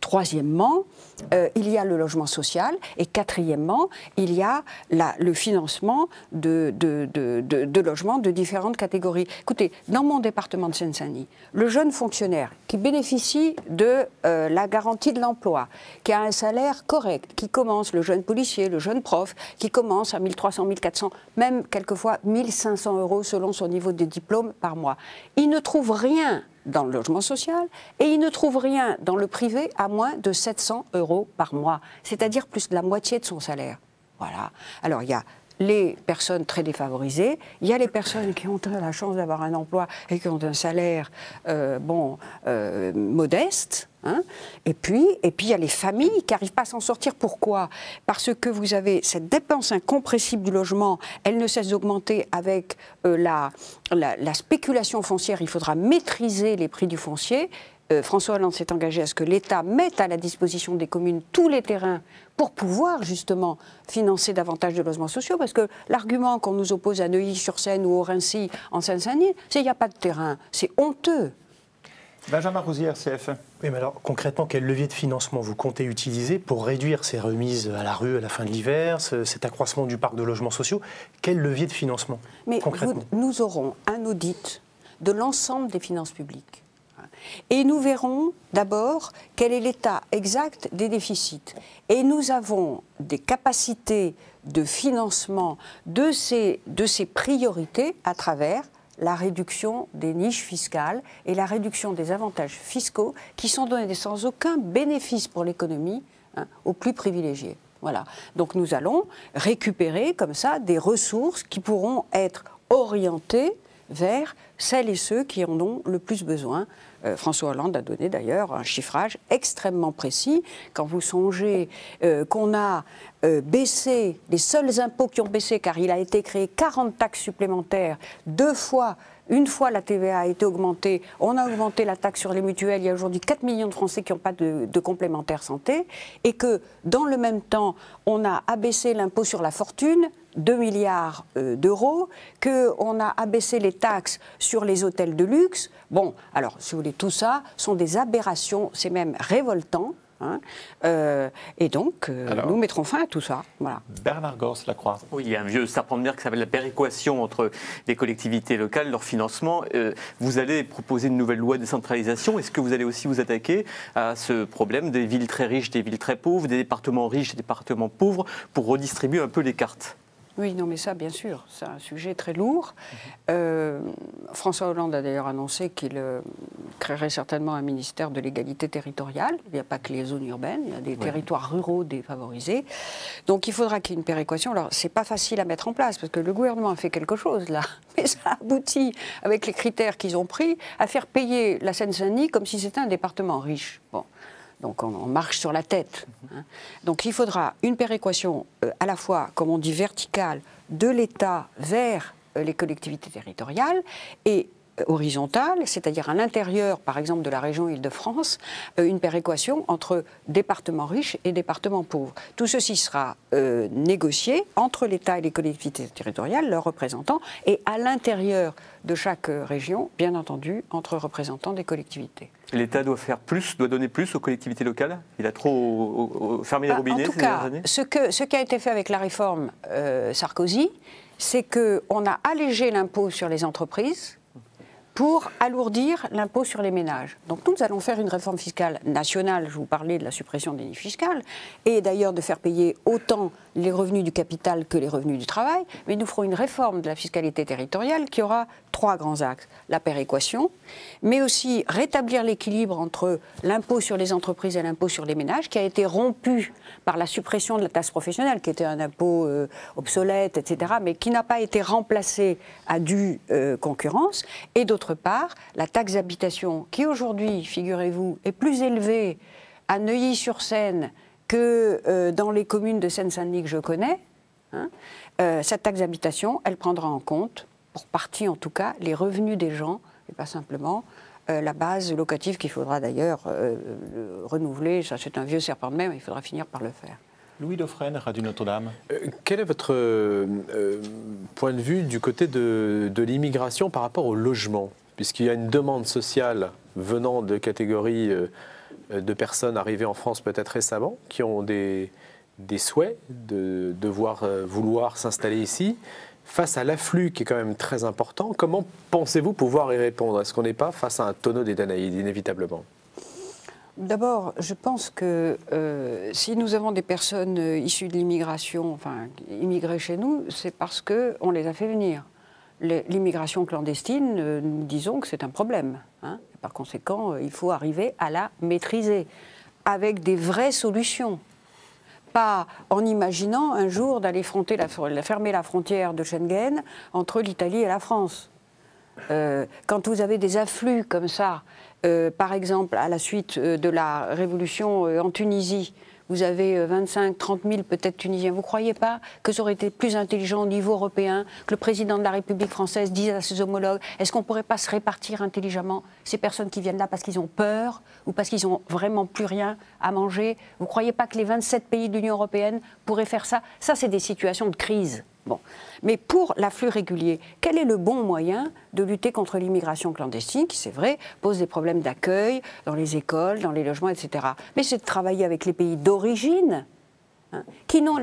Troisièmement, il y a le logement social, et quatrièmement, il y a le financement de logements de différentes catégories. Écoutez, dans mon département de Seine-Saint-Denis, le jeune fonctionnaire qui bénéficie de la garantie de l'emploi, qui a un salaire correct, qui commence, le jeune policier, le jeune prof, qui commence à 1300, 1400, même quelquefois 1500 € selon son niveau de diplôme par mois. Il ne trouve rien dans le logement social et il ne trouve rien dans le privé à moins de 700 € par mois, c'est-à-dire plus de la moitié de son salaire. Voilà. Alors il y a les personnes très défavorisées, il y a les personnes qui ont la chance d'avoir un emploi et qui ont un salaire modeste, hein. Et puis il y a les familles qui n'arrivent pas à s'en sortir. Pourquoi? Parce que vous avez cette dépense incompressible du logement, elle ne cesse d'augmenter avec la spéculation foncière. Il faudra maîtriser les prix du foncier. François Hollande s'est engagé à ce que l'État mette à la disposition des communes tous les terrains pour pouvoir justement financer davantage de logements sociaux, parce que l'argument qu'on nous oppose à Neuilly-sur-Seine ou au Raincy en Seine-Saint-Denis, c'est qu'il n'y a pas de terrain. C'est honteux. Benjamin Rosier, RCF. Oui, mais alors concrètement, quel levier de financement vous comptez utiliser pour réduire ces remises à la rue à la fin de l'hiver, cet accroissement du parc de logements sociaux? Quel levier de financement concrètement? Nous aurons un audit de l'ensemble des finances publiques. Et nous verrons d'abord quel est l'état exact des déficits. Et nous avons des capacités de financement de ces priorités à travers la réduction des niches fiscales et la réduction des avantages fiscaux qui sont donnés sans aucun bénéfice pour l'économie, hein, aux plus privilégiés. Voilà. Donc nous allons récupérer comme ça des ressources qui pourront être orientées vers celles et ceux qui en ont le plus besoin. François Hollande a donné d'ailleurs un chiffrage extrêmement précis. Quand vous songez qu'on a baissé, les seuls impôts qui ont baissé, car il a été créé 40 taxes supplémentaires, 2 fois, une fois la TVA a été augmentée, on a augmenté la taxe sur les mutuelles, il y a aujourd'hui 4 millions de Français qui n'ont pas de complémentaire santé, et que dans le même temps, on a abaissé l'impôt sur la fortune, 2 milliards d'euros, qu'on a abaissé les taxes sur les hôtels de luxe. Bon, alors, si vous voulez, tout ça sont des aberrations, c'est même révoltant. Hein, et donc, nous mettrons fin à tout ça. Voilà. Bernard Gors-Lacroix. Oui, il y a un vieux serpent de mer qui s'appelle la péréquation entre les collectivités locales, leur financement. Vous allez proposer une nouvelle loi de décentralisation. Est-ce que vous allez aussi vous attaquer à ce problème des villes très riches, des villes très pauvres, des départements riches, des départements pauvres, pour redistribuer un peu les cartes? Oui, non, mais ça, bien sûr, c'est un sujet très lourd. François Hollande a d'ailleurs annoncé qu'il créerait certainement un ministère de l'égalité territoriale. Il n'y a pas que les zones urbaines, il y a des territoires ruraux défavorisés. Donc il faudra qu'il y ait une péréquation. Alors, c'est pas facile à mettre en place, parce que le gouvernement a fait quelque chose, là. Mais ça aboutit, avec les critères qu'ils ont pris, à faire payer la Seine-Saint-Denis comme si c'était un département riche. Bon. Donc on marche sur la tête. Hein. Donc il faudra une péréquation à la fois, comme on dit, verticale de l'État vers les collectivités territoriales et horizontale, c'est-à-dire à l'intérieur, par exemple, de la région Île-de-France, une péréquation entre départements riches et départements pauvres. Tout ceci sera négocié entre l'État et les collectivités territoriales, leurs représentants, et à l'intérieur de chaque région, bien entendu, entre représentants des collectivités. L'État doit faire plus, doit donner plus aux collectivités locales? Il a trop fermé les robinets ces dernières années? Ce qui a été fait avec la réforme Sarkozy, c'est qu'on a allégé l'impôt sur les entreprises pour alourdir l'impôt sur les ménages. Donc nous allons faire une réforme fiscale nationale, je vous parlais de la suppression des niches fiscales, et d'ailleurs de faire payer autant les revenus du capital que les revenus du travail, mais nous ferons une réforme de la fiscalité territoriale qui aura 3 grands axes. La péréquation, mais aussi rétablir l'équilibre entre l'impôt sur les entreprises et l'impôt sur les ménages, qui a été rompu par la suppression de la taxe professionnelle, qui était un impôt obsolète, etc., mais qui n'a pas été remplacé à due concurrence, et d'autre part, la taxe d'habitation, qui aujourd'hui, figurez-vous, est plus élevée à Neuilly-sur-Seine que dans les communes de Seine-Saint-Denis que je connais. Hein, cette taxe d'habitation, elle prendra en compte pour partie en tout cas, les revenus des gens, et pas simplement la base locative qu'il faudra d'ailleurs renouveler. Ça, c'est un vieux serpent de mer, mais il faudra finir par le faire. Louis Dauphren, Radio Notre-Dame. Quel est votre point de vue du côté de l'immigration par rapport au logement? Puisqu'il y a une demande sociale venant de catégories de personnes arrivées en France peut-être récemment, qui ont des souhaits de vouloir s'installer ici. Face à l'afflux qui est quand même très important, comment pensez-vous pouvoir y répondre? Est-ce qu'on n'est pas face à un tonneau des Danaïdes, inévitablement? D'abord, je pense que si nous avons des personnes issues de l'immigration, enfin immigrées chez nous, c'est parce qu'on les a fait venir. L'immigration clandestine, nous disons que c'est un problème. Hein. Par conséquent, il faut arriver à la maîtriser avec des vraies solutions. Pas en imaginant un jour d'aller fermer la frontière de Schengen entre l'Italie et la France. Quand vous avez des afflux comme ça, par exemple à la suite de la révolution en Tunisie, vous avez 25-30 000 peut-être Tunisiens. Vous ne croyez pas que ça aurait été plus intelligent au niveau européen que le président de la République française dise à ses homologues, est-ce qu'on ne pourrait pas se répartir intelligemment ces personnes qui viennent là parce qu'ils ont peur ou parce qu'ils n'ont vraiment plus rien à manger? Vous ne croyez pas que les 27 pays de l'Union européenne pourraient faire ça? Ça, c'est des situations de crise. Bon. Mais pour l'afflux régulier, quel est le bon moyen de lutter contre l'immigration clandestine, qui, c'est vrai, pose des problèmes d'accueil dans les écoles, dans les logements, etc. Mais c'est de travailler avec les pays d'origine, hein,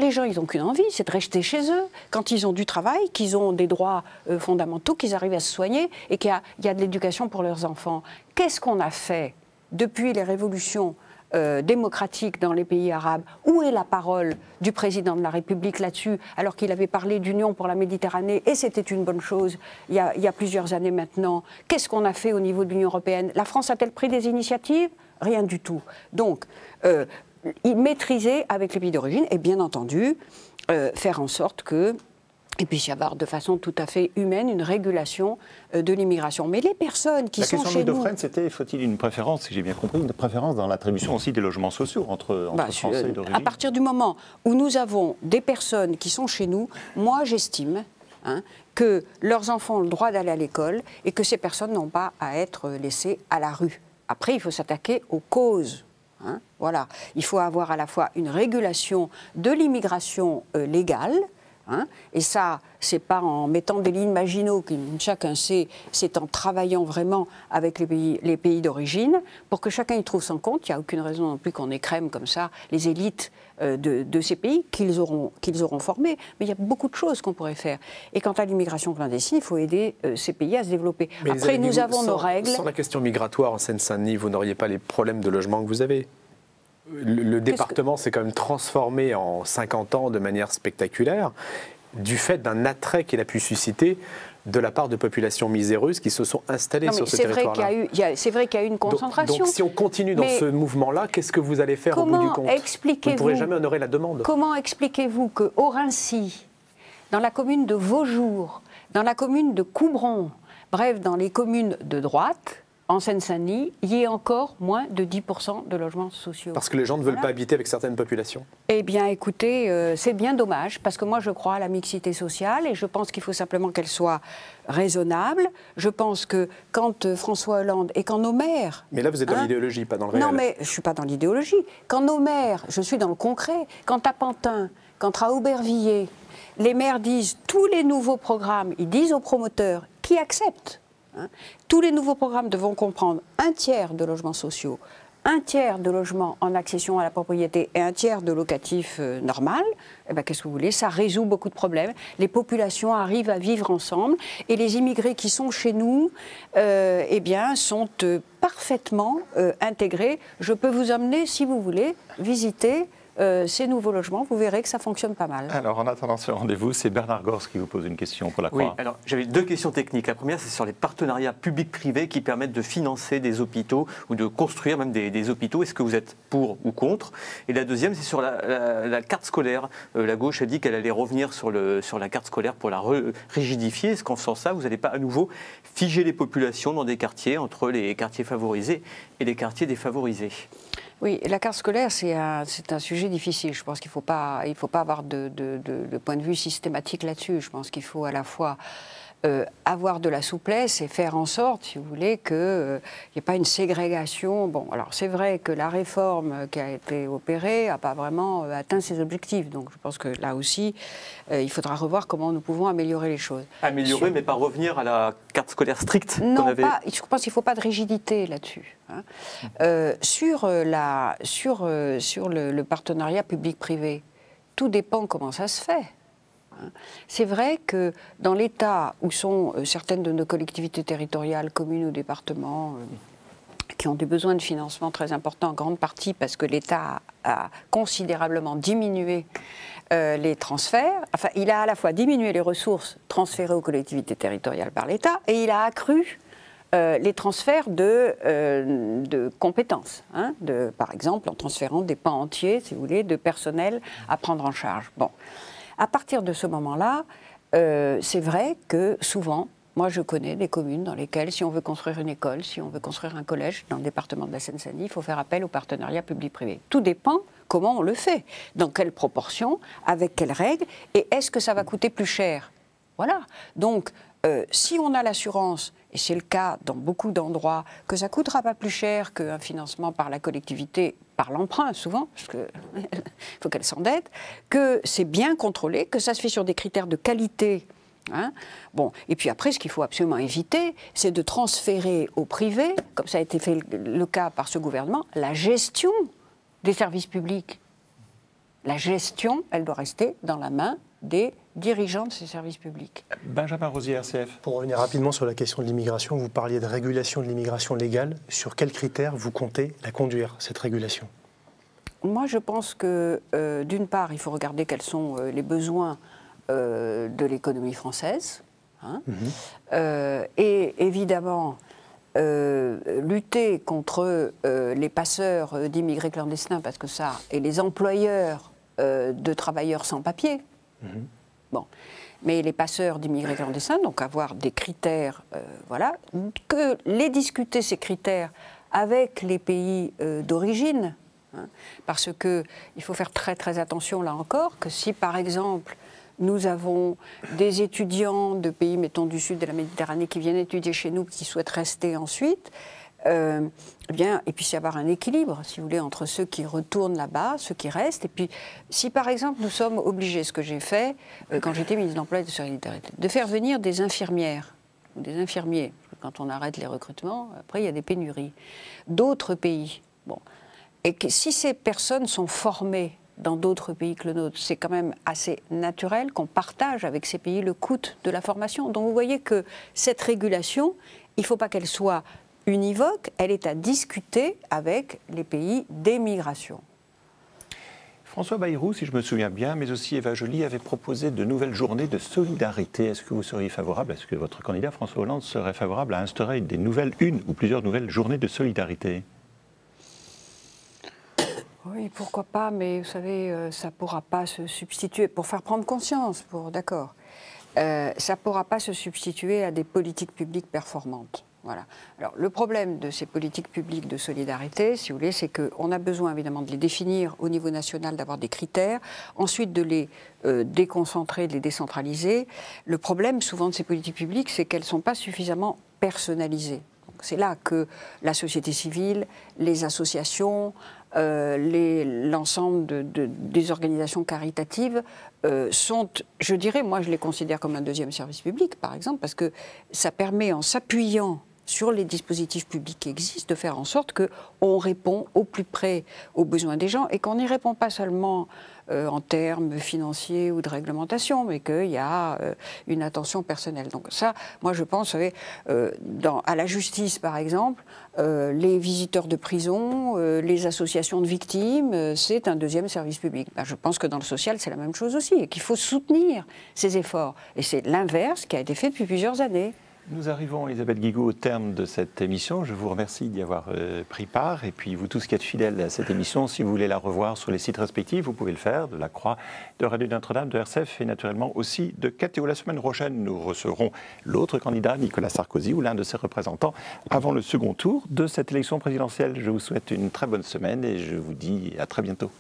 les gens, ils n'ont qu'une envie, c'est de rester chez eux, quand ils ont du travail, qu'ils ont des droits fondamentaux, qu'ils arrivent à se soigner et qu'il y a de l'éducation pour leurs enfants. Qu'est-ce qu'on a fait depuis les révolutions démocratique dans les pays arabes? Où est la parole du président de la République là-dessus, alors qu'il avait parlé d'union pour la Méditerranée, et c'était une bonne chose il y a plusieurs années maintenant? Qu'est-ce qu'on a fait au niveau de l'Union européenne? La France a-t-elle pris des initiatives? Rien du tout. Donc, maîtriser avec les pays d'origine et bien entendu faire en sorte que il puisse y avoir de façon tout à fait humaine une régulation de l'immigration. Mais les personnes qui sont chez nous... La question de Dauphren, c'était, faut-il une préférence, si j'ai bien compris, une préférence dans l'attribution aussi des logements sociaux entre Français d'origine? À partir du moment où nous avons des personnes qui sont chez nous, moi j'estime que leurs enfants ont le droit d'aller à l'école et que ces personnes n'ont pas à être laissées à la rue. Après, il faut s'attaquer aux causes. Voilà. Il faut avoir à la fois une régulation de l'immigration légale, et ça, c'est pas en mettant des lignes Maginot, que chacun sait, c'est en travaillant vraiment avec les pays d'origine, pour que chacun y trouve son compte. Il n'y a aucune raison non plus qu'on écrème comme ça les élites de ces pays qu'ils auront formés. Mais il y a beaucoup de choses qu'on pourrait faire. Et quant à l'immigration clandestine, il faut aider ces pays à se développer. Mais après, nous avons nos règles. Sans la question migratoire en Seine-Saint-Denis, vous n'auriez pas les problèmes de logement que vous avez? Le département s'est quand même transformé en 50 ans de manière spectaculaire du fait d'un attrait qu'il a pu susciter de la part de populations miséreuses qui se sont installées sur ce territoire-là. C'est vrai qu'il y a eu une concentration. Donc si on continue dans ce mouvement-là, qu'est-ce que vous allez faire au bout du compte? Vous ne pourrez jamais honorer la demande. Comment expliquez-vous qu'au Rincy, dans la commune de Vaujour, dans la commune de Coubron, bref, dans les communes de droite, en Seine-Saint-Denis, il y ait encore moins de 10% de logements sociaux? Parce que les gens ne veulent pas habiter avec certaines populations? Eh bien, écoutez, c'est bien dommage, parce que moi, je crois à la mixité sociale, et je pense qu'il faut simplement qu'elle soit raisonnable. Je pense que quand François Hollande, et quand nos maires... Mais là, vous êtes dans l'idéologie, pas dans le réel. Non, mais je ne suis pas dans l'idéologie. Quand nos maires, je suis dans le concret, quand à Pantin, quand à Aubervilliers, les maires disent tous les nouveaux programmes, ils disent aux promoteurs qui acceptent. Tous les nouveaux programmes devront comprendre 1/3 de logements sociaux, 1/3 de logements en accession à la propriété et 1/3 de locatif normal. Eh bien, qu'est-ce que vous voulez? Ça résout beaucoup de problèmes. Les populations arrivent à vivre ensemble et les immigrés qui sont chez nous eh bien, sont parfaitement intégrés. Je peux vous emmener, si vous voulez, visiter ces nouveaux logements, vous verrez que ça fonctionne pas mal. Alors, en attendant ce rendez-vous, c'est Bernard Gors qui vous pose une question pour la Croix. Oui, alors j'avais deux questions techniques. La première, c'est sur les partenariats publics-privés qui permettent de financer des hôpitaux ou de construire même des hôpitaux. Est-ce que vous êtes pour ou contre? Et la deuxième, c'est sur la carte scolaire. La gauche a dit qu'elle allait revenir sur la carte scolaire pour la rigidifier. Est-ce qu'en faisant ça, vous n'allez pas à nouveau figer les populations dans des quartiers, entre les quartiers favorisés et les quartiers défavorisés? Oui, la carte scolaire, c'est un sujet difficile. Je pense qu'il ne faut pas avoir de point de vue systématique là-dessus. Je pense qu'il faut à la fois avoir de la souplesse et faire en sorte, si vous voulez, qu'il n'y ait pas une ségrégation. Bon, alors c'est vrai que la réforme qui a été opérée n'a pas vraiment atteint ses objectifs. Donc je pense que là aussi, il faudra revoir comment nous pouvons améliorer les choses. Améliorer, mais pas revenir à la carte scolaire stricte qu'on Non, avait... je pense qu'il ne faut pas de rigidité là-dessus. Hein. Sur le partenariat public-privé, tout dépend comment ça se fait. C'est vrai que dans l'État où sont certaines de nos collectivités territoriales, communes ou départements, qui ont des besoins de financement très importants, en grande partie parce que l'État a considérablement diminué les transferts, enfin il a à la fois diminué les ressources transférées aux collectivités territoriales par l'État et il a accru les transferts de compétences, hein, par exemple en transférant des pans entiers, si vous voulez, de personnel à prendre en charge. Bon. À partir de ce moment-là, c'est vrai que souvent, moi je connais des communes dans lesquelles, si on veut construire une école, si on veut construire un collège dans le département de la Seine-Saint-Denis, il faut faire appel au partenariat public-privé. Tout dépend comment on le fait, dans quelle proportion, avec quelles règles, et est-ce que ça va coûter plus cher? Voilà. Donc, si on a l'assurance, et c'est le cas dans beaucoup d'endroits, que ça ne coûtera pas plus cher qu'un financement par la collectivité, par l'emprunt souvent, parce qu'il faut qu'elle s'endette, que c'est bien contrôlé, que ça se fait sur des critères de qualité. Hein. Bon, et puis après, ce qu'il faut absolument éviter, c'est de transférer au privé, comme ça a été fait le cas par ce gouvernement, la gestion des services publics. La gestion, elle doit rester dans la main des dirigeants de ces services publics. Benjamin Rosier, RCF. Pour revenir rapidement sur la question de l'immigration, vous parliez de régulation de l'immigration légale. Sur quels critères vous comptez la conduire, cette régulation? Moi, je pense que, d'une part, il faut regarder quels sont les besoins de l'économie française. Hein, et évidemment, lutter contre les passeurs d'immigrés clandestins, parce que ça, et les employeurs de travailleurs sans papier. Bon. Mais les passeurs d'immigrés clandestins, donc avoir des critères, voilà, que les discuter, ces critères, avec les pays d'origine, hein, parce qu'il faut faire très très attention, là encore, que si par exemple, nous avons des étudiants de pays, mettons, du sud de la Méditerranée qui viennent étudier chez nous, qui souhaitent rester ensuite, eh bien, il puisse y avoir un équilibre, si vous voulez, entre ceux qui retournent là-bas, ceux qui restent. Et puis, si par exemple, nous sommes obligés, ce que j'ai fait quand j'étais ministre de l'Emploi et de la Solidarité, de faire venir des infirmières ou des infirmiers, quand on arrête les recrutements, après il y a des pénuries, d'autres pays. Bon. Et que, si ces personnes sont formées dans d'autres pays que le nôtre, c'est quand même assez naturel qu'on partage avec ces pays le coût de la formation. Donc vous voyez que cette régulation, il ne faut pas qu'elle soit univoque, elle est à discuter avec les pays d'émigration. François Bayrou, si je me souviens bien, mais aussi Eva Joly avait proposé de nouvelles journées de solidarité. Est-ce que vous seriez favorable, est-ce que votre candidat François Hollande serait favorable à instaurer une ou plusieurs nouvelles journées de solidarité? Oui, pourquoi pas, mais vous savez, ça ne pourra pas se substituer, pour faire prendre conscience, d'accord, ça ne pourra pas se substituer à des politiques publiques performantes. Voilà. Alors, le problème de ces politiques publiques de solidarité, si vous voulez, c'est qu'on a besoin évidemment de les définir au niveau national, d'avoir des critères, ensuite de les déconcentrer, de les décentraliser. Le problème souvent de ces politiques publiques, c'est qu'elles ne sont pas suffisamment personnalisées. C'est là que la société civile, les associations, l'ensemble des organisations caritatives sont, je dirais, moi je les considère comme un deuxième service public, par exemple, parce que ça permet, en s'appuyant sur les dispositifs publics qui existent, de faire en sorte qu'on répond au plus près aux besoins des gens et qu'on n'y répond pas seulement en termes financiers ou de réglementation, mais qu'il y a une attention personnelle. Donc ça, moi je pense, vous savez, à la justice par exemple, les visiteurs de prison, les associations de victimes, c'est un deuxième service public. Ben, je pense que dans le social, c'est la même chose aussi, et qu'il faut soutenir ces efforts. Et c'est l'inverse qui a été fait depuis plusieurs années. Nous arrivons, Elisabeth Guigou, au terme de cette émission. Je vous remercie d'y avoir pris part. Et puis, vous tous qui êtes fidèles à cette émission, si vous voulez la revoir sur les sites respectifs, vous pouvez le faire, de La Croix, de Radio Notre-Dame, de RCF et naturellement aussi de KTO. La semaine prochaine, nous recevrons l'autre candidat, Nicolas Sarkozy, ou l'un de ses représentants, avant le second tour de cette élection présidentielle. Je vous souhaite une très bonne semaine et je vous dis à très bientôt.